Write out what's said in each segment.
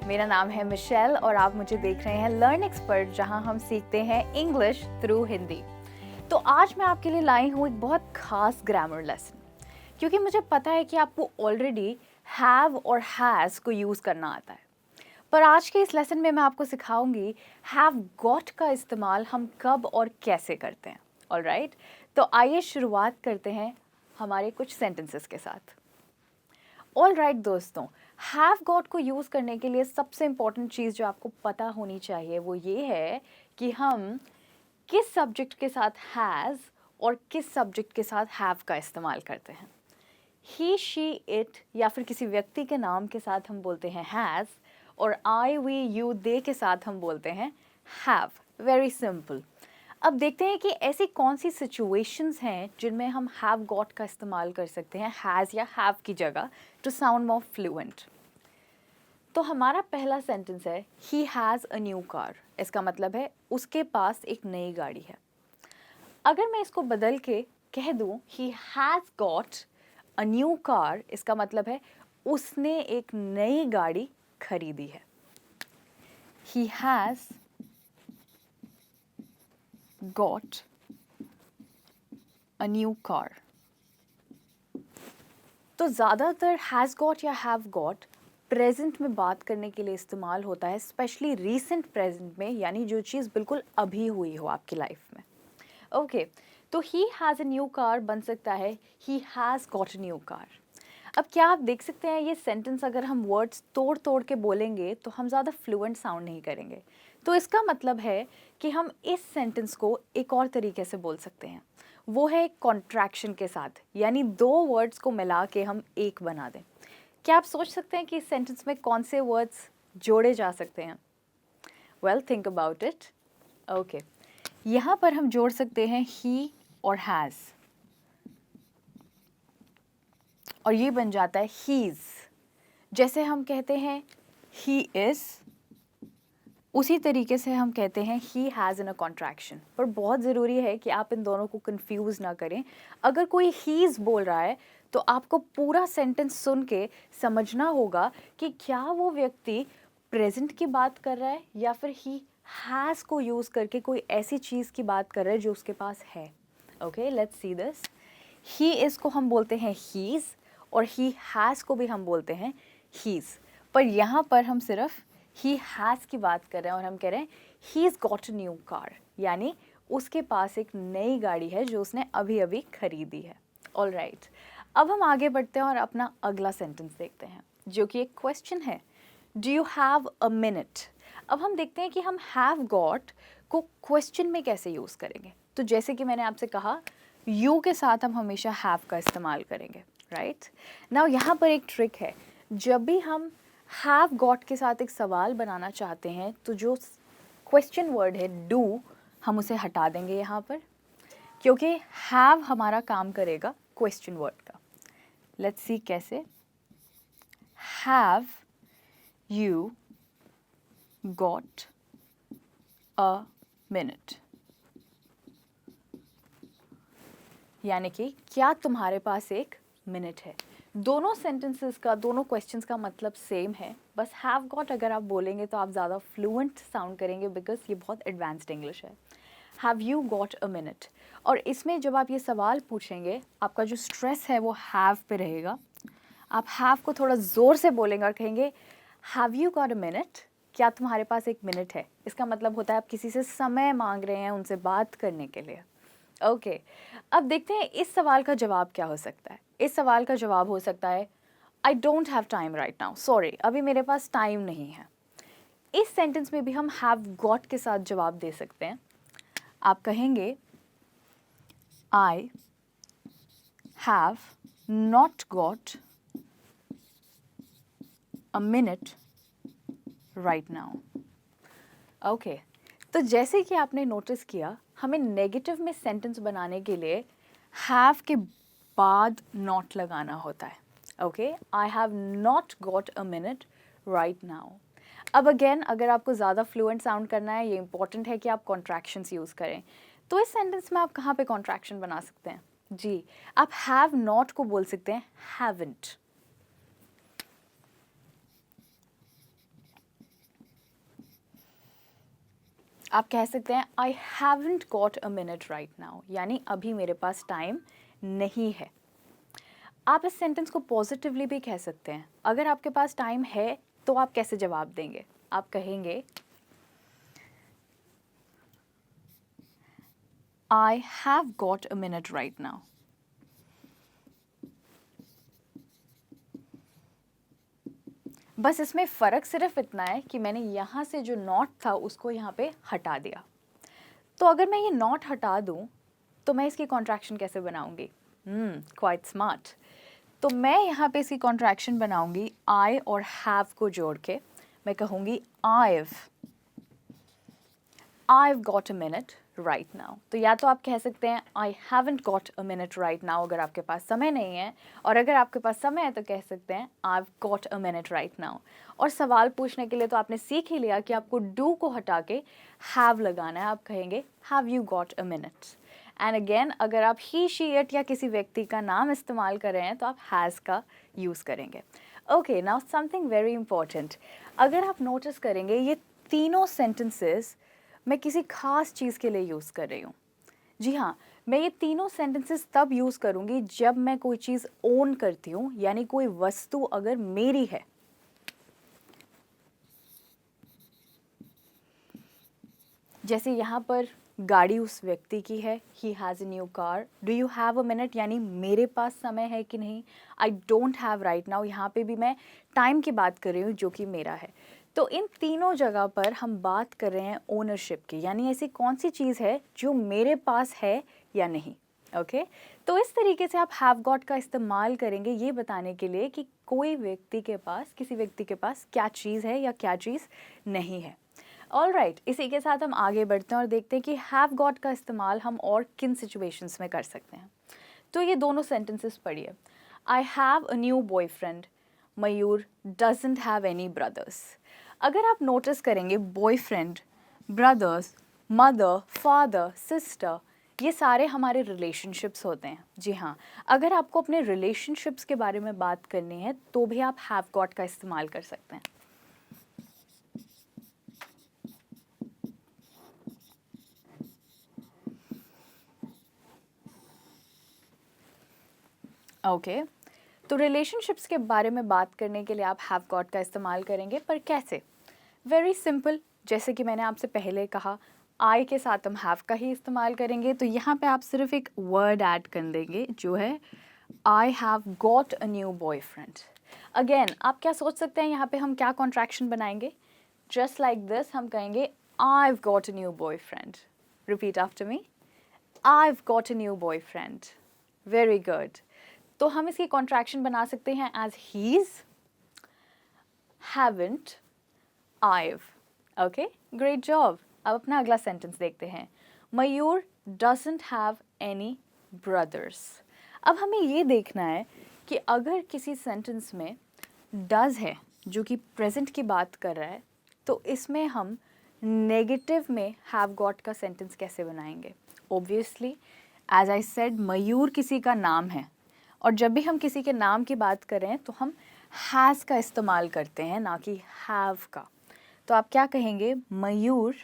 मेरा नाम है मिशेल और आप मुझे देख रहे हैं लर्न एक्सपर्ट, जहां हम सीखते हैं इंग्लिश थ्रू हिंदी। तो आज मैं आपके लिए लाई हूँ एक बहुत खास ग्रामर लेसन, क्योंकि मुझे पता है कि आपको ऑलरेडी हैव और हैज़ को यूज़ करना आता है। पर आज के इस लेसन में मैं आपको सिखाऊंगी हैव गॉट का इस्तेमाल हम कब और कैसे करते हैं। ऑलराइट, तो आइए शुरुआत करते हैं हमारे कुछ सेंटेंसेस के साथ। ऑलराइट दोस्तों, हैव गॉट को यूज़ करने के लिए सबसे इम्पॉर्टेंट चीज़ जो आपको पता होनी चाहिए वो ये है कि हम किस सब्जेक्ट के साथ हैज़ और किस सब्जेक्ट के साथ हैव का इस्तेमाल करते हैं। ही, शी, इट या फिर किसी व्यक्ति के नाम के साथ हम बोलते हैं हैज़, और आई, वी, यू, दे के साथ हम बोलते हैं हैव। Very simple. अब देखते हैं कि ऐसी कौन सी सिचुएशंस हैं जिनमें हम हैव गॉट का इस्तेमाल कर सकते हैं हैज़ या हैव की जगह टू साउंड मोर फ्लुएंट। तो हमारा पहला सेंटेंस है he has a new car. इसका मतलब है उसके पास एक नई गाड़ी है। अगर मैं इसको बदल के कह दूँ he has got a new car, इसका मतलब है उसने एक नई गाड़ी खरीदी है। He has got a new car. तो ज़्यादातर हैज़ गॉट या हैव गॉट प्रेजेंट में बात करने के लिए इस्तेमाल होता है, स्पेशली रीसेंट प्रेजेंट में, यानी जो चीज़ बिल्कुल अभी हुई हो आपकी लाइफ में। ओके, तो he has a new car बन सकता है he has got a new car. अब क्या आप देख सकते हैं ये सेंटेंस अगर हम वर्ड्स तोड़ तोड़ के बोलेंगे तो हम ज़्यादा फ्लुएंट साउंड नहीं करेंगे। तो इसका मतलब है कि हम इस सेंटेंस को एक और तरीके से बोल सकते हैं, वो है कॉन्ट्रैक्शन के साथ, यानी दो वर्ड्स को मिला के हम एक बना दें। क्या आप सोच सकते हैं कि इस सेंटेंस में कौन से वर्ड्स जोड़े जा सकते हैं? Well, think about it. Okay, यहाँ पर हम जोड़ सकते हैं ही और हैज़, और ये बन जाता है हीज़। जैसे हम कहते हैं ही इज़, उसी तरीके से हम कहते हैं he has in a contraction. पर बहुत ज़रूरी है कि आप इन दोनों को कंफ्यूज ना करें। अगर कोई हीज़ बोल रहा है तो आपको पूरा सेंटेंस सुन के समझना होगा कि क्या वो व्यक्ति प्रेजेंट की बात कर रहा है या फिर ही हैज़ को यूज़ करके कोई ऐसी चीज़ की बात कर रहा है जो उसके पास है। Okay, let's see this. He is को हम बोलते हैं हीज़ और ही हैज़ को भी हम बोलते हैं हीज़। पर यहाँ पर हम सिर्फ ही हैज़ की बात कर रहे हैं और हम कह रहे हैं he is got a new car, यानी उसके पास एक नई गाड़ी है जो उसने अभी अभी खरीदी है। ऑलराइट, अब हम आगे बढ़ते हैं और अपना अगला सेंटेंस देखते हैं जो कि एक क्वेश्चन है। Do you have a minute? अब हम देखते हैं कि हम हैव गॉट को क्वेश्चन में कैसे यूज़ करेंगे। तो जैसे कि मैंने आपसे कहा, यू के साथ हम हमेशा हैव का इस्तेमाल करेंगे, राइट। नाउ यहाँ पर एक ट्रिक है, जब भी हम हैव गॉट के साथ एक सवाल बनाना चाहते हैं तो जो क्वेश्चन वर्ड है डू, हम उसे हटा देंगे यहाँ पर, क्योंकि हैव हमारा काम करेगा क्वेश्चन वर्ड का। लेट्स सी कैसे। Have you got a minute, यानी कि क्या तुम्हारे पास एक मिनट है। दोनों सेंटेंसेस का, दोनों क्वेश्चंस का मतलब सेम है, बस हैव गॉट अगर आप बोलेंगे तो आप ज़्यादा फ्लुएंट साउंड करेंगे बिकॉज ये बहुत एडवांस्ड इंग्लिश है। Have you got a minute, और इसमें जब आप ये सवाल पूछेंगे आपका जो स्ट्रेस है वो हैव पे रहेगा। आप हैव को थोड़ा ज़ोर से बोलेंगे और कहेंगे have you got a minute, क्या तुम्हारे पास एक मिनट है। इसका मतलब होता है आप किसी से समय मांग रहे हैं उनसे बात करने के लिए। ओके, अब देखते हैं इस सवाल का जवाब क्या हो सकता है। इस सवाल का जवाब हो सकता है I don't have time right now, sorry अभी मेरे पास टाइम नहीं है। इस सेंटेंस में भी हम हैव गॉट के साथ जवाब दे सकते हैं। आप कहेंगे I have not got a minute right now. Okay, तो जैसे कि आपने नोटिस किया, हमें नेगेटिव में सेंटेंस बनाने के लिए हैव के बाद नॉट लगाना होता है। Okay, I have not got a minute right now. अब अगेन, अगर आपको ज़्यादा फ्लुएंट साउंड करना है, ये इंपॉर्टेंट है कि आप कॉन्ट्रैक्शंस यूज़ करें। तो इस सेंटेंस में आप कहाँ पे कॉन्ट्रैक्शन बना सकते हैं? जी, आप हैव नॉट को बोल सकते हैं हैवंट। आप कह सकते हैं I haven't got a minute right now, यानी अभी मेरे पास टाइम नहीं है। आप इस सेंटेंस को पॉजिटिवली भी कह सकते हैं। अगर आपके पास टाइम है तो आप कैसे जवाब देंगे? आप कहेंगे I have got a minute right now. बस इसमें फ़र्क सिर्फ इतना है कि मैंने यहाँ से जो नॉट था उसको यहाँ पे हटा दिया। तो अगर मैं ये नॉट हटा दूँ तो मैं इसकी कॉन्ट्रैक्शन कैसे बनाऊँगी? Quite smart. तो मैं यहाँ पे इसकी कॉन्ट्रैक्शन बनाऊँगी आई और हैव को जोड़ के। मैं कहूँगी I've got a minute right now। तो या तो आप कह सकते हैं I haven't got a minute right now अगर आपके पास समय नहीं है, और अगर आपके पास समय है तो कह सकते हैं I've got a minute right now। और सवाल पूछने के लिए तो आपने सीख ही लिया कि आपको do को हटा के have लगाना है। आप कहेंगे Have you got a minute? And again अगर आप ही शी इट या किसी व्यक्ति का नाम इस्तेमाल कर रहे हैं तो आप हैज़ का यूज़ करेंगे। Okay, now something very important. अगर आप नोटिस करेंगे ये तीनों सेंटेंसेस मैं किसी खास चीज़ के लिए यूज़ कर रही हूँ। जी हाँ, मैं ये तीनों सेंटेंसेस तब यूज़ करूँगी जब मैं कोई चीज़ ओन करती हूँ, यानी कोई वस्तु अगर मेरी है। जैसे यहाँ पर गाड़ी उस व्यक्ति की है, he has a new car. Do you have a minute, यानी मेरे पास समय है कि नहीं। I don't have right now, यहाँ पे भी मैं टाइम की बात कर रही हूँ जो कि मेरा है। तो इन तीनों जगह पर हम बात कर रहे हैं ओनरशिप की, यानी ऐसी कौन सी चीज़ है जो मेरे पास है या नहीं। ओके तो इस तरीके से आप हैव गॉट का इस्तेमाल करेंगे ये बताने के लिए कि कोई व्यक्ति के पास, किसी व्यक्ति के पास क्या चीज़ है या क्या चीज़ नहीं है। ऑल राइट, इसी के साथ हम आगे बढ़ते हैं और देखते हैं कि हैव गॉट का इस्तेमाल हम और किन सिचुएशंस में कर सकते हैं। तो ये दोनों सेंटेंसेस पढ़िए। आई have a new boyfriend, Mayur doesn't have any brothers. अगर आप नोटिस करेंगे boyfriend, brothers, mother, father, sister, ये सारे हमारे रिलेशनशिप्स होते हैं। जी हाँ, अगर आपको अपने रिलेशनशिप्स के बारे में बात करनी है तो भी आप हैव गॉट का इस्तेमाल कर सकते हैं। ओके तो रिलेशनशिप्स के बारे में बात करने के लिए आप हैव गॉट का इस्तेमाल करेंगे, पर कैसे? Very simple. जैसे कि मैंने आपसे पहले कहा, आई के साथ हम हैव का ही इस्तेमाल करेंगे, तो यहाँ पे आप सिर्फ एक वर्ड ऐड कर देंगे जो है I have got a new boyfriend. Again आप क्या सोच सकते हैं यहाँ पे हम क्या कॉन्ट्रैक्शन बनाएंगे? जस्ट लाइक दिस हम कहेंगे I've got a new boyfriend. Repeat after me. I've got a new boyfriend. Very good. तो हम इसकी कॉन्ट्रैक्शन बना सकते हैं as he's, haven't, I've. Okay, great job. अब अपना अगला सेंटेंस देखते हैं। मयूर doesn't have any brothers. अब हमें ये देखना है कि अगर किसी सेंटेंस में does है जो कि प्रेजेंट की बात कर रहा है, तो इसमें हम नेगेटिव में हैव गॉट का सेंटेंस कैसे बनाएंगे? ऑब्वियसली एज आई सेड, मयूर किसी का नाम है, और जब भी हम किसी के नाम की बात करें तो हम हैज़ का इस्तेमाल करते हैं, ना कि हैव का। तो आप क्या कहेंगे? मयूर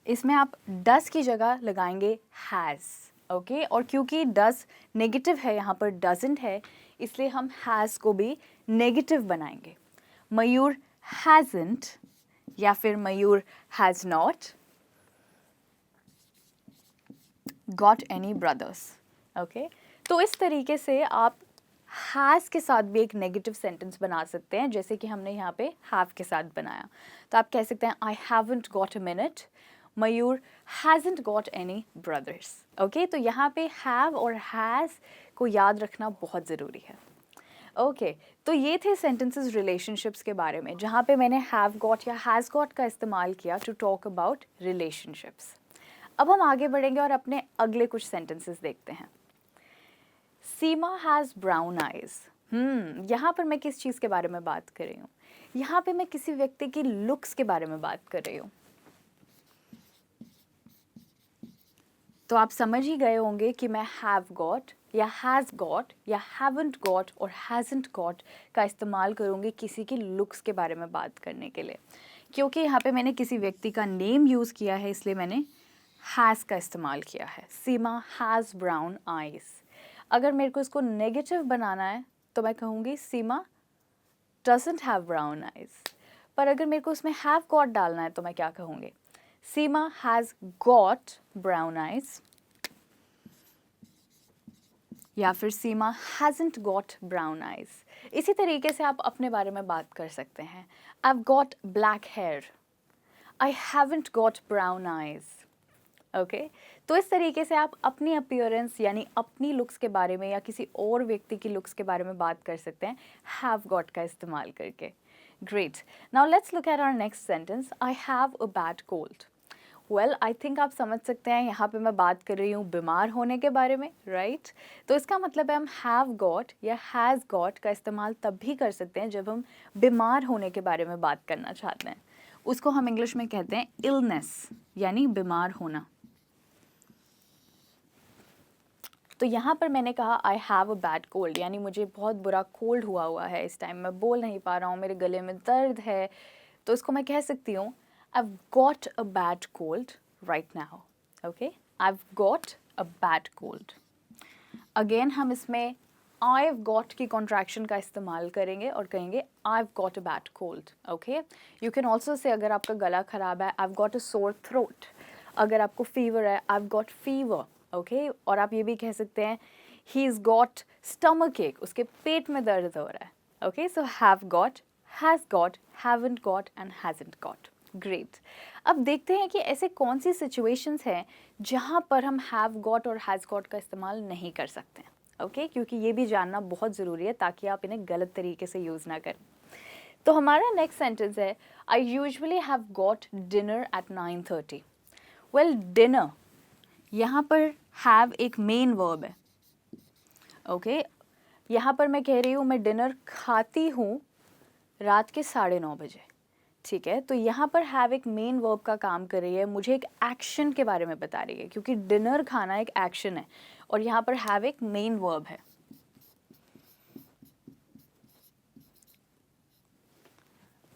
इसमें आप डस की जगह लगाएंगे हैज़। ओके और क्योंकि डस नेगेटिव है, यहाँ पर डजंट है, इसलिए हम हैज़ को भी नेगेटिव बनाएंगे। मयूर हैज़ंट या फिर Mayur has not got any brothers. Okay तो इस तरीके से आप हैज़ के साथ भी एक नेगेटिव सेंटेंस बना सकते हैं, जैसे कि हमने यहाँ पे हैव के साथ बनाया। तो आप कह सकते हैं I haven't got a minute, Mayur hasn't got any brothers. Okay तो यहाँ पे हैव और हैज़ को याद रखना बहुत ज़रूरी है। ओके तो ये थे सेंटेंसेस रिलेशनशिप्स के बारे में, जहाँ पे मैंने हैव गॉट या हैज़ गॉट का इस्तेमाल किया टू टॉक अबाउट रिलेशनशिप्स। अब हम आगे बढ़ेंगे और अपने अगले कुछ सेंटेंसेस देखते हैं। सीमा हैज़ ब्राउन आइज़। यहाँ पर मैं किस चीज़ के बारे में बात कर रही हूँ? यहाँ पे मैं किसी व्यक्ति की लुक्स के बारे में बात कर रही हूँ। तो आप समझ ही गए होंगे कि मैं हैव गॉट या हैज़ गॉट या हैवंट गॉट और हैज़ंट गॉट का इस्तेमाल करूँगी किसी की लुक्स के बारे में बात करने के लिए। क्योंकि यहाँ पे मैंने किसी व्यक्ति का नेम यूज़ किया है, इसलिए मैंने हैज़ का इस्तेमाल किया है। सीमा हैज़ ब्राउन आइज़। अगर मेरे को इसको नेगेटिव बनाना है तो मैं कहूँगी सीमा डजंट हैव ब्राउन आइज़। पर अगर मेरे को उसमें हैव गॉट डालना है तो मैं क्या कहूँगी? सीमा हैज़ गॉट ब्राउन आइज़, या फिर सीमा हैज़ंट गॉट ब्राउन आइज़। इसी तरीके से आप अपने बारे में बात कर सकते हैं। I've got black hair, I haven't got brown eyes। Okay, तो इस तरीके से आप अपनी अपीयरेंस यानी अपनी लुक्स के बारे में या किसी और व्यक्ति की लुक्स के बारे में बात कर सकते हैं हैव गॉट का इस्तेमाल करके। Great, now let's look at our next sentence, I have a bad cold. Well, I think आप समझ सकते हैं यहाँ पे मैं बात कर रही हूँ बीमार होने के बारे में, राइट? तो इसका मतलब है हम हैव गॉट या हैज़ गॉट का इस्तेमाल तब भी कर सकते हैं जब हम बीमार होने के बारे में बात करना चाहते हैं। उसको हम इंग्लिश में कहते हैं इलनेस, यानी बीमार होना। तो यहाँ पर मैंने कहा आई हैव अ बैड कोल्ड, यानी मुझे बहुत बुरा कोल्ड हुआ है, इस टाइम मैं बोल नहीं पा रहा हूँ, मेरे गले में दर्द है। तो इसको मैं कह सकती हूँ I've got a bad cold right now. Okay, I've got a bad cold. Again हम इसमें I've got की contraction का इस्तेमाल करेंगे और कहेंगे I've got a bad cold. Okay, you can also say अगर आपका गला खराब है I've got a sore throat. अगर आपको fever है I've got fever. Okay, और आप ये भी कह सकते हैं he's got stomach ache, उसके पेट में दर्द हो रहा है। Okay, so have got, has got, haven't got and hasn't got. Great, अब देखते हैं कि ऐसे कौन सी सिचुएशंस हैं जहाँ पर हम हैव गॉट और हैज़ गॉट का इस्तेमाल नहीं कर सकते हैं। ओके, क्योंकि ये भी जानना बहुत ज़रूरी है ताकि आप इन्हें गलत तरीके से यूज़ ना करें। तो हमारा नेक्स्ट सेंटेंस है I usually have got dinner eight 9:30। Well, dinner यहाँ पर हैव एक मेन वर्ब है। ओके, यहाँ पर मैं कह रही हूँ मैं डिनर खाती हूँ रात के 9:30 बजे। ठीक है, तो यहाँ पर हैव एक मेन वर्ब का काम कर रही है, मुझे एक एक्शन के बारे में बता रही है, क्योंकि डिनर खाना एक एक्शन है और यहाँ पर हैव एक मेन वर्ब है।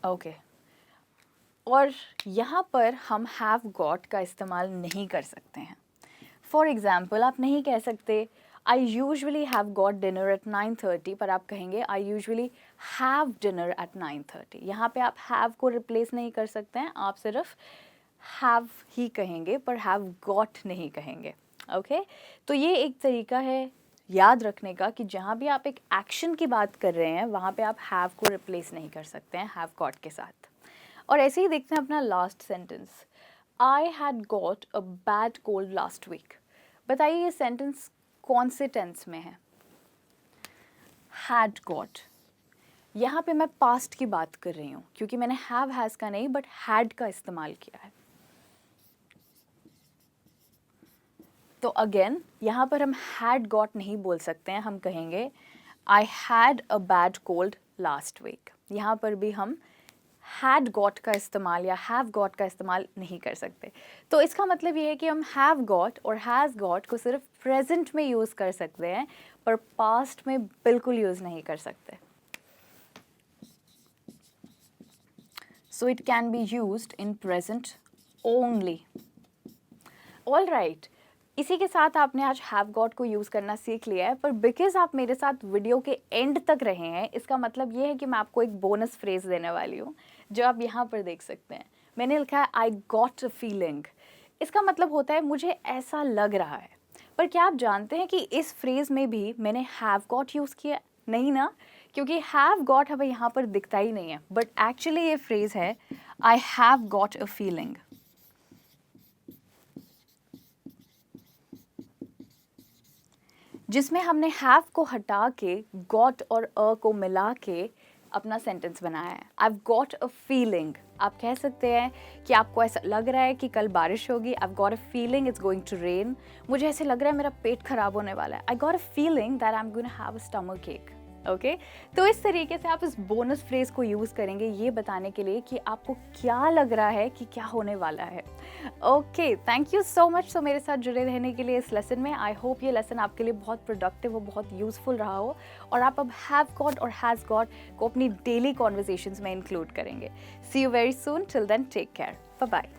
ओके, और यहाँ पर हम हैव गॉट का इस्तेमाल नहीं कर सकते हैं। फॉर एग्जाम्पल, आप नहीं कह सकते I usually have got dinner eight 9:30, पर आप कहेंगे I usually have dinner eight 9:30। यहाँ पे आप हैव को रिप्लेस नहीं कर सकते हैं, आप सिर्फ हैव ही कहेंगे पर हैव गॉट नहीं कहेंगे। ओके, तो ये एक तरीका है याद रखने का कि जहाँ भी आप एक एक्शन की बात कर रहे हैं वहाँ पे आप हैव को रिप्लेस नहीं कर सकते हैं हैव गॉट के साथ। और ऐसे ही देखते हैं अपना last sentence, I had got a bad cold last week. बताइए ये सेंटेंस कौन से टेंस में है? Had got. यहाँ पे मैं पास्ट की बात कर रही हूँ क्योंकि मैंने हैव हैज़ का नहीं बट हैड का इस्तेमाल किया है। तो अगेन यहाँ पर हम हैड गॉट नहीं बोल सकते हैं, हम कहेंगे I had a bad cold last week. यहाँ पर भी हम हैड गॉट का इस्तेमाल या हैव गॉट का इस्तेमाल नहीं कर सकते। तो इसका मतलब ये है कि हम हैव गॉट और हैज़ गॉट को सिर्फ प्रेजेंट में यूज़ कर सकते हैं पर पास्ट में बिल्कुल यूज़ नहीं कर सकते। So it can be used in present only. All right, इसी के साथ आपने आज हैव गॉट को यूज़ करना सीख लिया है, पर बिकॉज आप मेरे साथ वीडियो के एंड तक रहे हैं इसका मतलब ये है कि मैं आपको एक बोनस फ्रेज़ देने वाली हूँ जो आप यहाँ पर देख सकते हैं। मैंने लिखा है आई गॉट अ फीलिंग। इसका मतलब होता है मुझे ऐसा लग रहा है। पर क्या आप जानते हैं कि इस फ्रेज़ में भी मैंने हैव गॉट यूज़ किया? नहीं ना, क्योंकि हैव गॉट हमें यहाँ पर दिखता ही नहीं है, बट एक्चुअली ये फ्रेज़ है I have got a feeling. जिसमें हमने हैव को हटा के गॉट और अ को मिला के अपना सेंटेंस बनाया है। I've got a feeling। आप कह सकते हैं कि आपको ऐसा लग रहा है कि कल बारिश होगी। I've got a feeling it's going to rain। मुझे ऐसे लग रहा है मेरा पेट खराब होने वाला है। I got a feeling that I'm going to have a stomach ache। Okay तो इस तरीके से आप इस बोनस फ्रेज को यूज़ करेंगे ये बताने के लिए कि आपको क्या लग रहा है कि क्या होने वाला है। Okay thank you so much so मेरे साथ जुड़े रहने के लिए इस लेसन में। आई होप ये लेसन आपके लिए बहुत प्रोडक्टिव और बहुत यूज़फुल रहा हो और आप अब हैव गॉट और हैज़ गॉट को अपनी डेली कॉन्वर्जेशंस में इंक्लूड करेंगे। See you very soon, till then take care, bye bye.